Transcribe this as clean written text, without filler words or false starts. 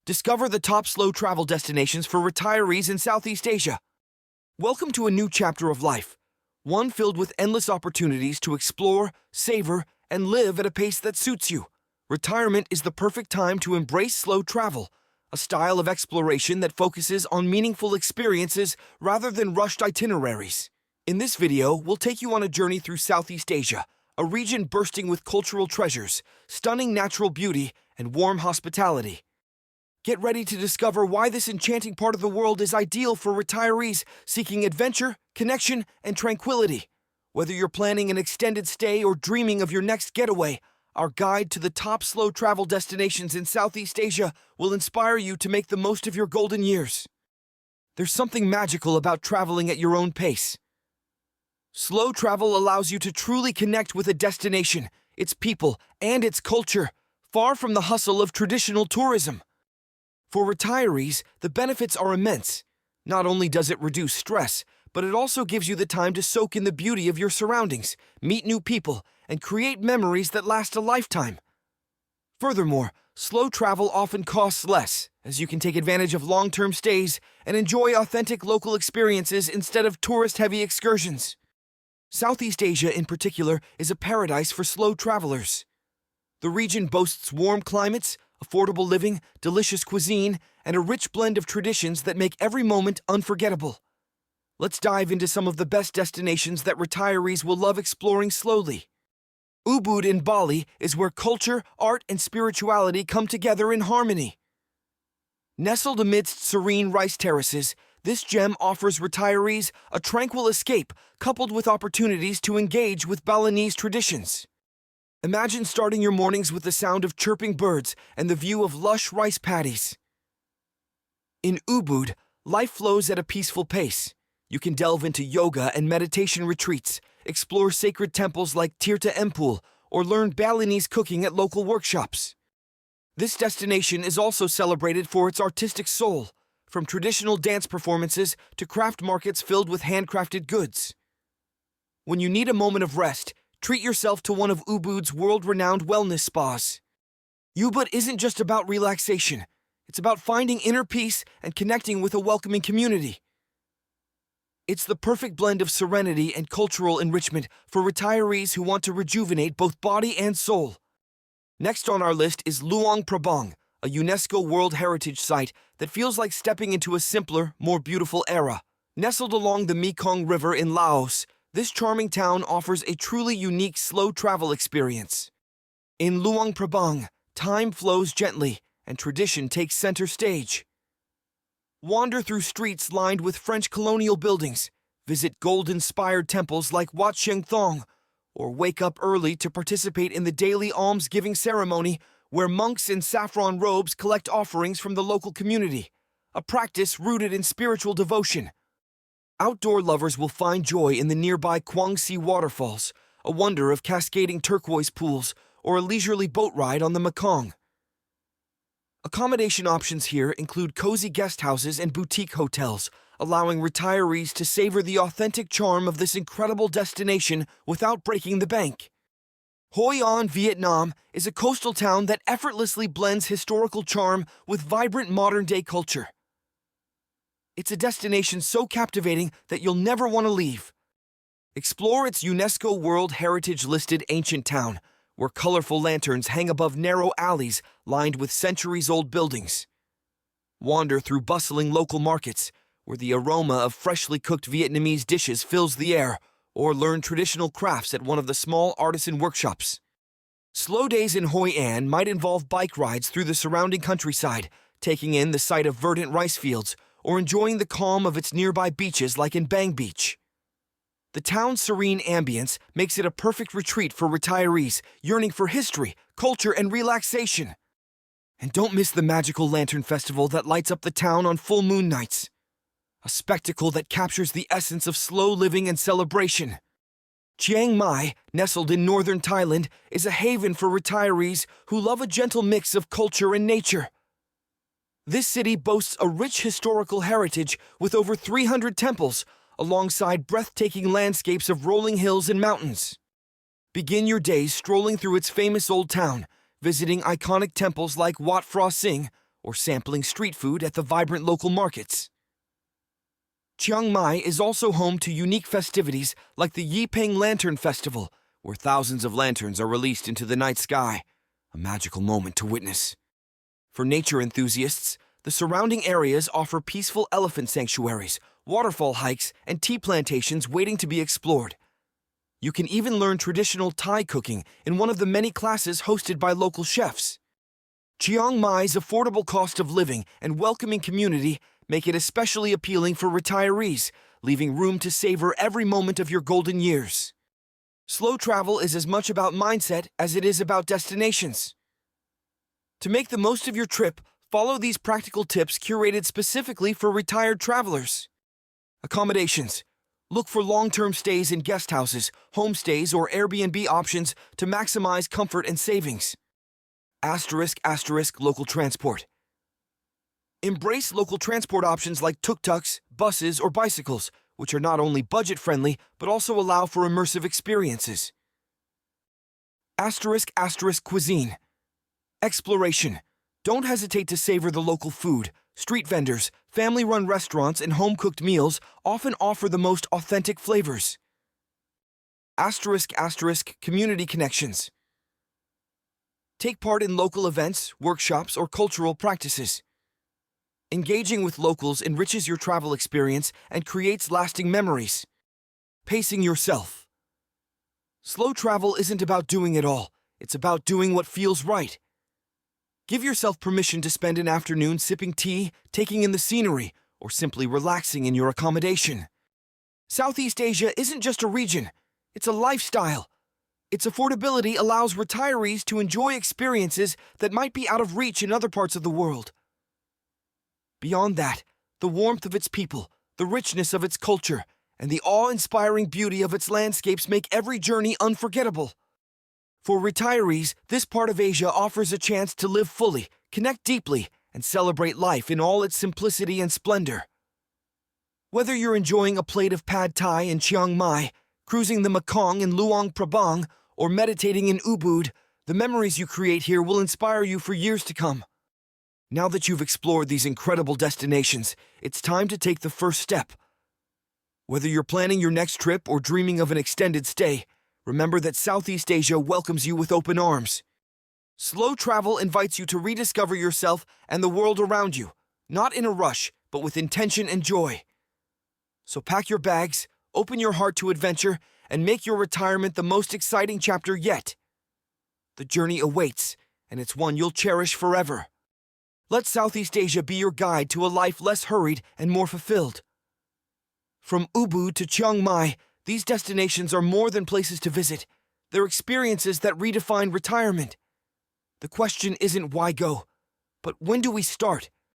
Discover the top slow travel destinations for retirees in Southeast Asia. Welcome to a new chapter of life, one filled with endless opportunities to explore, savor, and live at a pace that suits you. Retirement is the perfect time to embrace slow travel, a style of exploration that focuses on meaningful experiences rather than rushed itineraries. In this video, we'll take you on a journey through Southeast Asia, a region bursting with cultural treasures, stunning natural beauty, and warm hospitality. Get ready to discover why this enchanting part of the world is ideal for retirees seeking adventure, connection, and tranquility. Whether you're planning an extended stay or dreaming of your next getaway, our guide to the top slow travel destinations in Southeast Asia will inspire you to make the most of your golden years. There's something magical about traveling at your own pace. Slow travel allows you to truly connect with a destination, its people, and its culture, far from the hustle of traditional tourism. For retirees, the benefits are immense. Not only does it reduce stress, but it also gives you the time to soak in the beauty of your surroundings, meet new people, and create memories that last a lifetime. Furthermore, slow travel often costs less, as you can take advantage of long-term stays and enjoy authentic local experiences instead of tourist-heavy excursions. Southeast Asia, in particular, is a paradise for slow travelers. The region boasts warm climates, affordable living, delicious cuisine, and a rich blend of traditions that make every moment unforgettable. Let's dive into some of the best destinations that retirees will love exploring slowly. Ubud in Bali is where culture, art, and spirituality come together in harmony. Nestled amidst serene rice terraces, this gem offers retirees a tranquil escape coupled with opportunities to engage with Balinese traditions. Imagine starting your mornings with the sound of chirping birds and the view of lush rice paddies. In Ubud, life flows at a peaceful pace. You can delve into yoga and meditation retreats, explore sacred temples like Tirta Empul, or learn Balinese cooking at local workshops. This destination is also celebrated for its artistic soul, from traditional dance performances to craft markets filled with handcrafted goods. When you need a moment of rest, treat yourself to one of Ubud's world-renowned wellness spas. Ubud isn't just about relaxation. It's about finding inner peace and connecting with a welcoming community. It's the perfect blend of serenity and cultural enrichment for retirees who want to rejuvenate both body and soul. Next on our list is Luang Prabang, a UNESCO World Heritage Site that feels like stepping into a simpler, more beautiful era. Nestled along the Mekong River in Laos, this charming town offers a truly unique slow travel experience. In Luang Prabang, time flows gently and tradition takes center stage. Wander through streets lined with French colonial buildings, visit gold-inspired temples like Wat Sieng Thong, or wake up early to participate in the daily alms-giving ceremony where monks in saffron robes collect offerings from the local community, a practice rooted in spiritual devotion. Outdoor lovers will find joy in the nearby Kwangsi waterfalls, a wonder of cascading turquoise pools, or a leisurely boat ride on the Mekong. Accommodation options here include cozy guest houses and boutique hotels, allowing retirees to savor the authentic charm of this incredible destination without breaking the bank. Hoi An, Vietnam, is a coastal town that effortlessly blends historical charm with vibrant modern-day culture. It's a destination so captivating that you'll never want to leave. Explore its UNESCO World Heritage-listed ancient town, where colorful lanterns hang above narrow alleys lined with centuries-old buildings. Wander through bustling local markets, where the aroma of freshly cooked Vietnamese dishes fills the air, or learn traditional crafts at one of the small artisan workshops. Slow days in Hoi An might involve bike rides through the surrounding countryside, taking in the sight of verdant rice fields, or enjoying the calm of its nearby beaches like in Bang Beach. The town's serene ambience makes it a perfect retreat for retirees yearning for history, culture, and relaxation. And don't miss the magical lantern festival that lights up the town on full moon nights, a spectacle that captures the essence of slow living and celebration. Chiang Mai, nestled in northern Thailand, is a haven for retirees who love a gentle mix of culture and nature. This city boasts a rich historical heritage with over 300 temples, alongside breathtaking landscapes of rolling hills and mountains. Begin your days strolling through its famous old town, visiting iconic temples like Wat Phra Singh, or sampling street food at the vibrant local markets. Chiang Mai is also home to unique festivities like the Yipeng Lantern Festival, where thousands of lanterns are released into the night sky, a magical moment to witness. For nature enthusiasts, the surrounding areas offer peaceful elephant sanctuaries, waterfall hikes, and tea plantations waiting to be explored. You can even learn traditional Thai cooking in one of the many classes hosted by local chefs. Chiang Mai's affordable cost of living and welcoming community make it especially appealing for retirees, leaving room to savor every moment of your golden years. Slow travel is as much about mindset as it is about destinations. To make the most of your trip, follow these practical tips curated specifically for retired travelers. Accommodations. Look for long-term stays in guest houses, homestays, or Airbnb options to maximize comfort and savings. *** local transport. Embrace local transport options like tuk-tuks, buses, or bicycles, which are not only budget-friendly but also allow for immersive experiences. *** cuisine. Exploration. Don't hesitate to savor the local food. Street vendors, family-run restaurants, and home-cooked meals often offer the most authentic flavors. *** community connections. Take part in local events, workshops, or cultural practices. Engaging with locals enriches your travel experience and creates lasting memories. Pacing yourself. Slow travel isn't about doing it all. It's about doing what feels right. Give yourself permission to spend an afternoon sipping tea, taking in the scenery, or simply relaxing in your accommodation. Southeast Asia isn't just a region, it's a lifestyle. Its affordability allows retirees to enjoy experiences that might be out of reach in other parts of the world. Beyond that, the warmth of its people, the richness of its culture, and the awe-inspiring beauty of its landscapes make every journey unforgettable. For retirees, this part of Asia offers a chance to live fully, connect deeply, and celebrate life in all its simplicity and splendor. Whether you're enjoying a plate of pad thai in Chiang Mai, cruising the Mekong in Luang Prabang, or meditating in Ubud, the memories you create here will inspire you for years to come. Now that you've explored these incredible destinations, it's time to take the first step. Whether you're planning your next trip or dreaming of an extended stay, remember that Southeast Asia welcomes you with open arms. Slow travel invites you to rediscover yourself and the world around you, not in a rush, but with intention and joy. So pack your bags, open your heart to adventure, and make your retirement the most exciting chapter yet. The journey awaits, and it's one you'll cherish forever. Let Southeast Asia be your guide to a life less hurried and more fulfilled. From Ubud to Chiang Mai, these destinations are more than places to visit. They're experiences that redefine retirement. The question isn't why go, but when do we start?